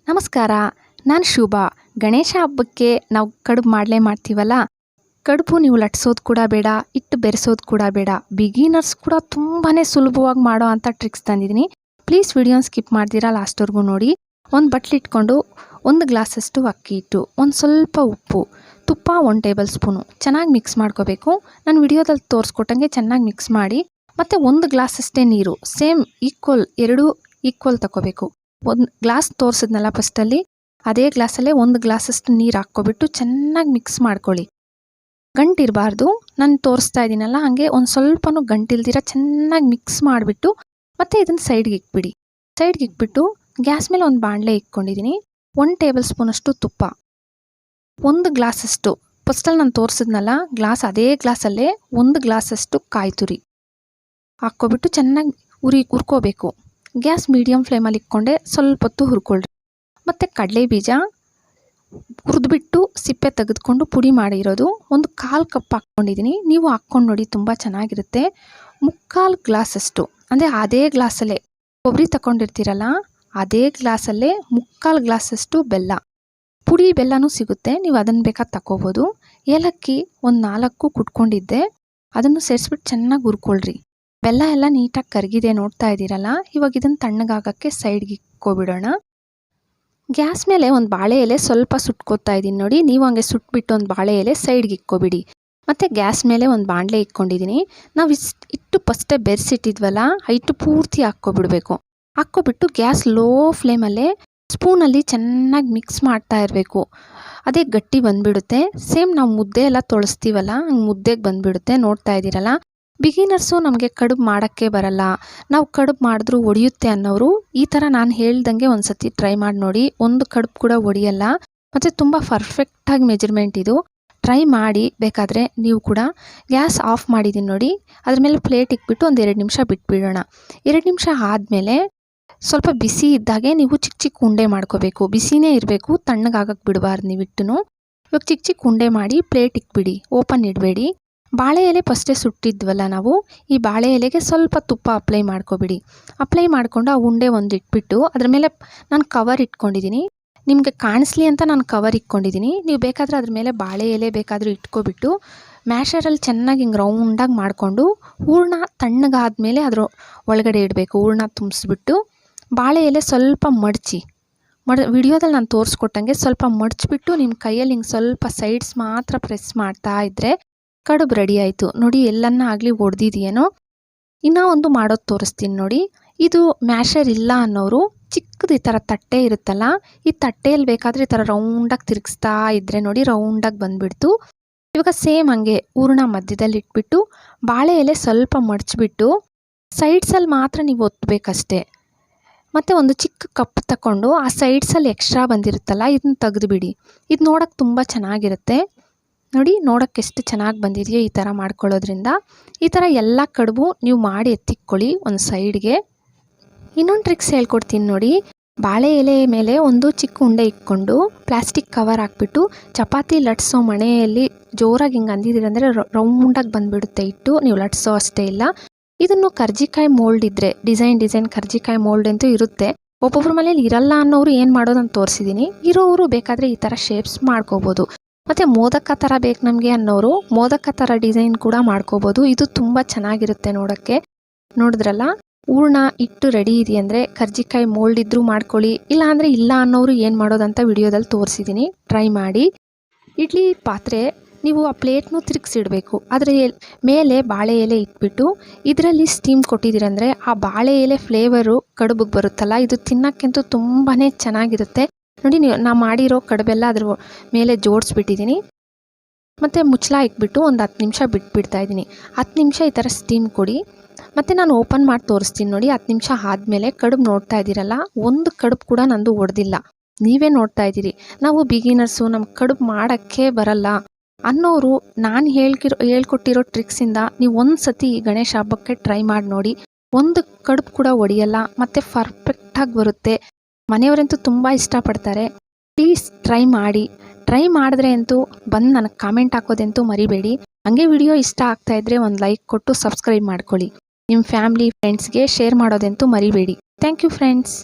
ನಮಸ್ಕಾರ, ನಾನು ಶುಭ. ಗಣೇಶ ಹಬ್ಬಕ್ಕೆ ನಾವು ಕಡುಬು ಮಾಡ್ತೀವಲ್ಲ, ಕಡುಬು ನೀವು ಲಟ್ಸೋದು ಕೂಡ ಬೇಡ, ಇಟ್ಟು ಬೆರೆಸೋದು ಕೂಡ ಬೇಡ. ಬಿಗಿನರ್ಸ್ ಕೂಡ ತುಂಬಾ ಸುಲಭವಾಗಿ ಮಾಡೋ ಅಂಥ ಟ್ರಿಕ್ಸ್ ತಂದಿದ್ದೀನಿ. ಪ್ಲೀಸ್ ವಿಡಿಯೋನ ಸ್ಕಿಪ್ ಮಾಡ್ದಿರಾ ಲಾಸ್ಟ್ವರೆಗೂ ನೋಡಿ. ಒಂದು ಬಟ್ಲು ಇಟ್ಕೊಂಡು 1 ಗ್ಲಾಸಷ್ಟು ಅಕ್ಕಿ ಹಿಟ್ಟು, ಒಂದು ಸ್ವಲ್ಪ ಉಪ್ಪು, ತುಪ್ಪ 1 ಟೇಬಲ್ ಸ್ಪೂನು ಚೆನ್ನಾಗಿ ಮಿಕ್ಸ್ ಮಾಡ್ಕೋಬೇಕು. ನಾನು ವಿಡಿಯೋದಲ್ಲಿ ತೋರಿಸ್ಕೊಟ್ಟಂಗೆ ಚೆನ್ನಾಗಿ ಮಿಕ್ಸ್ ಮಾಡಿ, ಮತ್ತು 1 ಗ್ಲಾಸಷ್ಟೇ ನೀರು, ಸೇಮ್ ಎರಡೂ ಈಕ್ವಲ್ ತಗೋಬೇಕು. 1 ಗ್ಲಾಸ್ ತೋರಿಸಿದ್ನಲ್ಲ ಫಸ್ಟಲ್ಲಿ, ಅದೇ ಗ್ಲಾಸಲ್ಲೇ 1 ಗ್ಲಾಸಷ್ಟು ನೀರು ಹಾಕ್ಕೊಬಿಟ್ಟು ಚೆನ್ನಾಗಿ ಮಿಕ್ಸ್ ಮಾಡ್ಕೊಳ್ಳಿ. ಗಂಟಿರಬಾರ್ದು. ನಾನು ತೋರಿಸ್ತಾ ಇದ್ದೀನಲ್ಲ ಹಾಗೆ ಒಂದು ಸ್ವಲ್ಪನೂ ಗಂಟಿಲ್ದಿರ ಚೆನ್ನಾಗಿ ಮಿಕ್ಸ್ ಮಾಡಿಬಿಟ್ಟು ಮತ್ತೆ ಇದನ್ನು ಸೈಡ್ಗೆ ಇಕ್ಬಿಡಿ. ಸೈಡ್ಗೆ ಇಕ್ಬಿಟ್ಟು ಗ್ಯಾಸ್ ಮೇಲೆ ಒಂದು ಬಾಣಲೆ ಇಟ್ಕೊಂಡಿದ್ದೀನಿ. 1 ಟೇಬಲ್ ಸ್ಪೂನಷ್ಟು ತುಪ್ಪ, 1 ಗ್ಲಾಸಷ್ಟು ಫಸ್ಟಲ್ಲಿ ನಾನು ತೋರಿಸಿದ್ನಲ್ಲ ಅದೇ ಗ್ಲಾಸಲ್ಲೇ 1 ಗ್ಲಾಸಷ್ಟು ಕಾಯಿ ತುರಿ ಹಾಕ್ಕೊಬಿಟ್ಟು ಚೆನ್ನಾಗಿ ಹುರ್ಕೋಬೇಕು. ಗ್ಯಾಸ್ ಮೀಡಿಯಮ್ ಫ್ಲೇಮಲ್ಲಿ ಇಟ್ಕೊಂಡೆ ಸ್ವಲ್ಪ ಹೊತ್ತು ಹುರ್ಕೊಳ್ರಿ. ಮತ್ತು ಕಡಲೆ ಬೀಜ ಹುರಿದ್ಬಿಟ್ಟು ಸಿಪ್ಪೆ ತೆಗೆದುಕೊಂಡು ಪುಡಿ ಮಾಡಿರೋದು 1/4 ಕಪ್ ಹಾಕ್ಕೊಂಡಿದ್ದೀನಿ. ನೀವು ಹಾಕ್ಕೊಂಡು ನೋಡಿ, ತುಂಬ ಚೆನ್ನಾಗಿರುತ್ತೆ. 3/4 ಗ್ಲಾಸಷ್ಟು, ಅಂದರೆ ಅದೇ ಗ್ಲಾಸಲ್ಲೇ ಕೊಬ್ಬರಿ ತಗೊಂಡಿರ್ತೀರಲ್ಲ ಅದೇ ಗ್ಲಾಸಲ್ಲೇ 3/4 ಗ್ಲಾಸಷ್ಟು ಬೆಲ್ಲ, ಪುಡಿ ಬೆಲ್ಲನೂ ಸಿಗುತ್ತೆ, ನೀವು ಅದನ್ನು ಬೇಕಾದ್ರೆ ತಗೋಬೋದು. ಏಲಕ್ಕಿ 4 ಕುಟ್ಕೊಂಡಿದ್ದೆ, ಅದನ್ನು ಸೇರಿಸ್ಬಿಟ್ಟು ಚೆನ್ನಾಗಿ ಹುರ್ಕೊಳ್ರಿ. ಬೆಲ್ಲ ಎಲ್ಲ ನೀಟಾಗಿ ಕರಗಿದೆ, ನೋಡ್ತಾ ಇದ್ದೀರಲ್ಲ. ಇವಾಗ ಇದನ್ನು ತಣ್ಣಗಾಗಕ್ಕೆ ಸೈಡ್ಗೆ ಇಕ್ಕೊಬಿಡೋಣ. ಗ್ಯಾಸ್ ಮೇಲೆ ಒಂದು ಬಾಳೆ ಎಲೆ ಸ್ವಲ್ಪ ಸುಟ್ಕೋತಾ ಇದ್ದೀನಿ ನೋಡಿ. ನೀವು ಹಂಗೆ ಸುಟ್ಬಿಟ್ಟು ಒಂದು ಬಾಳೆ ಎಲೆ ಸೈಡ್ಗೆ ಇಕ್ಕೊಬಿಡಿ. ಮತ್ತು ಗ್ಯಾಸ್ ಮೇಲೆ ಒಂದು ಬಾಣಲೆ ಇಟ್ಕೊಂಡಿದ್ದೀನಿ. ನಾವು ಇಟ್ಟು ಫಸ್ಟೇ ಬೆರೆಸಿಟ್ಟಿದ್ವಲ್ಲ, ಹಿಟ್ಟು ಪೂರ್ತಿ ಹಾಕ್ಕೊಬಿಡ್ಬೇಕು. ಹಾಕ್ಕೊಬಿಟ್ಟು ಗ್ಯಾಸ್ ಲೋ ಫ್ಲೇಮಲ್ಲೇ ಸ್ಪೂನಲ್ಲಿ ಚೆನ್ನಾಗಿ ಮಿಕ್ಸ್ ಮಾಡ್ತಾ ಇರಬೇಕು. ಅದೇ ಗಟ್ಟಿ ಬಂದುಬಿಡುತ್ತೆ. ಸೇಮ್ ನಾವು ಮುದ್ದೆ ಎಲ್ಲ ತೊಳಸ್ತೀವಲ್ಲ ಹಂಗೆ ಮುದ್ದೆಗೆ ಬಂದುಬಿಡುತ್ತೆ, ನೋಡ್ತಾ ಇದ್ದೀರಲ್ಲ. ಬಿಗಿನರ್ಸು ನಮಗೆ ಕಡುಬು ಮಾಡೋಕ್ಕೆ ಬರಲ್ಲ, ನಾವು ಕಡುಬು ಮಾಡಿದ್ರೂ ಒಡೆಯುತ್ತೆ ಅನ್ನೋರು ಈ ಥರ ನಾನು ಹೇಳ್ದಂಗೆ ಒಂದು ಸತಿ ಟ್ರೈ ಮಾಡಿ ನೋಡಿ. ಒಂದು ಕಡುಬು ಕೂಡ ಒಡೆಯಲ್ಲ, ಮತ್ತು ತುಂಬ ಪರ್ಫೆಕ್ಟಾಗಿ ಮೆಜರ್ಮೆಂಟ್ ಇದು. ಟ್ರೈ ಮಾಡಿ ಬೇಕಾದರೆ ನೀವು ಕೂಡ. ಗ್ಯಾಸ್ ಆಫ್ ಮಾಡಿದ್ದೀನಿ ನೋಡಿ. ಅದ್ರ ಮೇಲೆ ಪ್ಲೇಟ್ ಇಕ್ಬಿಟ್ಟು ಒಂದು 2 ನಿಮಿಷ ಬಿಟ್ಬಿಡೋಣ. 2 ನಿಮಿಷ ಆದಮೇಲೆ ಸ್ವಲ್ಪ ಬಿಸಿ ಇದ್ದಾಗೆ ನೀವು ಚಿಕ್ಕ ಚಿಕ್ಕ ಉಂಡೆ ಮಾಡ್ಕೋಬೇಕು. ಬಿಸಿನೇ ಇರಬೇಕು, ತಣ್ಣಗಾಗಕ್ಕೆ ಬಿಡಬಾರ್ದು ನೀವು ಇಟ್ಟನು. ಇವಾಗ ಚಿಕ್ಕ ಚಿಕ್ಕ ಉಂಡೆ ಮಾಡಿ ಪ್ಲೇಟ್ ಇಕ್ಬಿಡಿ, ಓಪನ್ ಇಡಬೇಡಿ. ಬಾಳೆ ಎಲೆ ಫಸ್ಟೇ ಸುಟ್ಟಿದ್ವಲ್ಲ ನಾವು, ಈ ಬಾಳೆ ಎಲೆಗೆ ಸ್ವಲ್ಪ ತುಪ್ಪ ಅಪ್ಲೈ ಮಾಡ್ಕೊಬಿಡಿ. ಅಪ್ಲೈ ಮಾಡಿಕೊಂಡು ಆ ಉಂಡೆ ಒಂದು ಇಟ್ಬಿಟ್ಟು ಅದ್ರ ಮೇಲೆ ನಾನು ಕವರ್ ಇಟ್ಕೊಂಡಿದ್ದೀನಿ. ನಿಮಗೆ ಕಾಣಿಸ್ಲಿ ಅಂತ ನಾನು ಕವರ್ ಇಟ್ಕೊಂಡಿದ್ದೀನಿ. ನೀವು ಬೇಕಾದರೆ ಅದ್ರ ಮೇಲೆ ಬಾಳೆ ಎಲೆ ಬೇಕಾದರೂ ಇಟ್ಕೊಬಿಟ್ಟು ಮ್ಯಾಶರಲ್ಲಿ ಚೆನ್ನಾಗಿ ಹಿಂಗೆ ರೌಂಡಾಗಿ ಮಾಡಿಕೊಂಡು ಹೂರಣ ತಣ್ಣಗಾದ್ಮೇಲೆ ಅದ್ರ ಒಳಗಡೆ ಇಡಬೇಕು. ಹೂರಣ ತುಂಬಿಸ್ಬಿಟ್ಟು ಬಾಳೆ ಎಲೆ ಸ್ವಲ್ಪ ಮಡಚಿ ವಿಡಿಯೋದಲ್ಲಿ ನಾನು ತೋರಿಸ್ಕೊಟ್ಟಂಗೆ ಸ್ವಲ್ಪ ಮಡಚಿಬಿಟ್ಟು ನಿಮ್ಮ ಕೈಯಲ್ಲಿ ಹಿಂಗೆ ಸ್ವಲ್ಪ ಸೈಡ್ಸ್ ಮಾತ್ರ ಪ್ರೆಸ್ ಮಾಡ್ತಾ ಇದ್ದರೆ ಕಡುಬು ರೆಡಿ ಆಯಿತು ನೋಡಿ. ಎಲ್ಲನ್ನ ಆಗಲಿ ಒಡೆದಿದೆಯೇನೋ. ಇನ್ನೂ ಒಂದು ಮಾಡೋದು ತೋರಿಸ್ತೀನಿ ನೋಡಿ. ಇದು ಮ್ಯಾಶರ್ ಇಲ್ಲ ಅನ್ನೋರು ಚಿಕ್ಕದು ಈ ಥರ ತಟ್ಟೆ ಇರುತ್ತಲ್ಲ, ಈ ತಟ್ಟೆಯಲ್ಲಿ ಬೇಕಾದರೆ ಈ ಥರ ರೌಂಡಾಗಿ ತಿರುಗಿಸ್ತಾ ಇದ್ದರೆ ನೋಡಿ ರೌಂಡಾಗಿ ಬಂದುಬಿಡ್ತು. ಇವಾಗ ಸೇಮ್ ಹಂಗೆ ಹೂರಣ ಮಧ್ಯದಲ್ಲಿ ಇಟ್ಬಿಟ್ಟು ಬಾಳೆ ಎಲೆ ಸ್ವಲ್ಪ ಮಡಚಿಬಿಟ್ಟು ಸೈಡ್ಸಲ್ಲಿ ಮಾತ್ರ ನೀವು ಒತ್ತಬೇಕಷ್ಟೆ. ಮತ್ತು ಒಂದು ಚಿಕ್ಕ ಕಪ್ ತಗೊಂಡು ಆ ಸೈಡ್ಸಲ್ಲಿ ಎಕ್ಸ್ಟ್ರಾ ಬಂದಿರುತ್ತಲ್ಲ ಇದನ್ನ ತೆಗೆದುಬಿಡಿ. ಇದು ನೋಡೋಕ್ಕೆ ತುಂಬ ಚೆನ್ನಾಗಿರುತ್ತೆ ನೋಡಿ. ನೋಡೋಕ್ಕೆ ಎಷ್ಟು ಚೆನ್ನಾಗಿ ಬಂದಿದೆಯೋ ಈ ಥರ ಮಾಡ್ಕೊಳ್ಳೋದ್ರಿಂದ. ಈ ಥರ ಎಲ್ಲ ಕಡುಬು ನೀವು ಮಾಡಿ ಎತ್ತಿಕ್ಕೊಳ್ಳಿ ಒಂದು ಸೈಡ್ಗೆ. ಇನ್ನೊಂದು ಟ್ರಿಕ್ಸ್ ಹೇಳ್ಕೊಡ್ತೀನಿ ನೋಡಿ. ಬಾಳೆ ಎಲೆ ಮೇಲೆ ಒಂದು ಚಿಕ್ಕ ಉಂಡೆ ಇಟ್ಕೊಂಡು ಪ್ಲಾಸ್ಟಿಕ್ ಕವರ್ ಹಾಕ್ಬಿಟ್ಟು ಚಪಾತಿ ಲಟ್ಸೋ ಮಣೆಯಲ್ಲಿ ಜೋರಾಗಿ ಹಿಂಗೆ ಅಂದಿದ್ದೀರಂದರೆ ರೌಂಡಾಗಿ ಬಂದುಬಿಡುತ್ತೆ ಇಟ್ಟು. ನೀವು ಲಟ್ಸೋ ಅಷ್ಟೇ ಇಲ್ಲ. ಇದನ್ನು ಕರ್ಜಿಕಾಯಿ ಮೋಲ್ಡ್ ಇದ್ದರೆ ಡಿಸೈನ್ ಕರ್ಜಿಕಾಯಿ ಮೋಲ್ಡ್ ಅಂತೂ ಇರುತ್ತೆ. ಒಬ್ಬೊಬ್ಬರ ಮನೇಲಿ ಇರಲ್ಲ ಅನ್ನೋರು ಏನು ಮಾಡೋದು ಅಂತ ತೋರಿಸಿದ್ದೀನಿ. ಇರೋರು ಬೇಕಾದರೆ ಈ ಥರ ಶೇಪ್ಸ್ ಮಾಡ್ಕೋಬೋದು. ಮತ್ತು ಮೋದಕ ಥರ ಬೇಕು ನಮಗೆ ಅನ್ನೋರು ಮೋದಕ ಥರ ಡಿಸೈನ್ ಕೂಡ ಮಾಡ್ಕೋಬೋದು. ಇದು ತುಂಬ ಚೆನ್ನಾಗಿರುತ್ತೆ ನೋಡೋಕ್ಕೆ. ನೋಡಿದ್ರಲ್ಲ, ಹೂರಣ ಇಟ್ಟು ರೆಡಿ ಇದೆಯಂದರೆ ಕರ್ಜಿಕಾಯಿ ಮೋಲ್ಡ್ ಇದ್ದರೂ ಮಾಡ್ಕೊಳ್ಳಿ, ಇಲ್ಲ ಅಂದರೆ ಇಲ್ಲ ಅನ್ನೋರು ಏನು ಮಾಡೋದಂತ ವಿಡಿಯೋದಲ್ಲಿ ತೋರಿಸಿದ್ದೀನಿ. ಟ್ರೈ ಮಾಡಿ. ಇಡ್ಲಿ ಪಾತ್ರೆ ನೀವು ಆ ಪ್ಲೇಟ್ನೂ ತಿರುಗಿಸಿಡಬೇಕು. ಅದರ ಮೇಲೆ ಬಾಳೆ ಎಲೆ ಇಟ್ಬಿಟ್ಟು ಇದರಲ್ಲಿ ಸ್ಟೀಮ್ ಕೊಟ್ಟಿದ್ದೀರಂದರೆ ಆ ಬಾಳೆ ಎಲೆ ಫ್ಲೇವರು ಕಡುಬಿಗೆ ಬರುತ್ತಲ್ಲ, ಇದು ತಿನ್ನೋಕ್ಕಂತೂ ತುಂಬಾ ಚೆನ್ನಾಗಿರುತ್ತೆ ನೋಡಿ. ನಾ ಮಾಡಿರೋ ಕಡುಬೆಲ್ಲ ಅದ್ರ ಮೇಲೆ ಜೋಡಿಸ್ಬಿಟ್ಟಿದ್ದೀನಿ. ಮತ್ತು ಮುಚ್ಚಳ ಇಟ್ಬಿಟ್ಟು ಒಂದು 10 ನಿಮಿಷ ಬಿಟ್ಬಿಡ್ತಾಯಿದ್ದೀನಿ. 10 ನಿಮಿಷ ಈ ಥರ ಸ್ಟೀಮ್ ಕೊಡಿ. ಮತ್ತು ನಾನು ಓಪನ್ ಮಾಡಿ ತೋರಿಸ್ತೀನಿ ನೋಡಿ. 10 ನಿಮಿಷ ಆದಮೇಲೆ ಕಡುಬು ನೋಡ್ತಾ ಇದ್ದೀರಲ್ಲ, ಒಂದು ಕಡುಬು ಕೂಡ ನಂದು ಒಡೆದಿಲ್ಲ. ನೀವೇ ನೋಡ್ತಾ ಇದ್ದೀರಿ. ನಾವು ಬಿಗಿನರ್ಸು, ನಮ್ಗೆ ಕಡುಬು ಮಾಡೋಕ್ಕೆ ಬರಲ್ಲ ಅನ್ನೋರು ನಾನು ಹೇಳ್ಕೊಟ್ಟಿರೋ ಟ್ರಿಕ್ಸಿಂದ ನೀವು ಒಂದು ಸತಿ ಗಣೇಶ ಹಬ್ಬಕ್ಕೆ ಟ್ರೈ ಮಾಡಿ ನೋಡಿ. ಒಂದು ಕಡುಬು ಕೂಡ ಒಡೆಯಲ್ಲ, ಮತ್ತು ಪರ್ಫೆಕ್ಟಾಗಿ ಬರುತ್ತೆ. ಮನೆಯವರಂತೂ ತುಂಬ ಇಷ್ಟಪಡ್ತಾರೆ. ಪ್ಲೀಸ್ ಟ್ರೈ ಮಾಡಿ. ಟ್ರೈ ಮಾಡಿದ್ರೆ ಅಂತೂ ಬಂದು ನನಗೆ ಕಾಮೆಂಟ್ ಹಾಕೋದಂತೂ ಮರಿಬೇಡಿ. ಹಾಗೆ ವಿಡಿಯೋ ಇಷ್ಟ ಆಗ್ತಾಯಿದ್ರೆ ಒಂದು ಲೈಕ್ ಕೊಟ್ಟು ಸಬ್ಸ್ಕ್ರೈಬ್ ಮಾಡ್ಕೊಳ್ಳಿ. ನಿಮ್ಮ ಫ್ಯಾಮಿಲಿ ಫ್ರೆಂಡ್ಸ್ಗೆ ಶೇರ್ ಮಾಡೋದಂತೂ ಮರಿಬೇಡಿ. Thank you friends.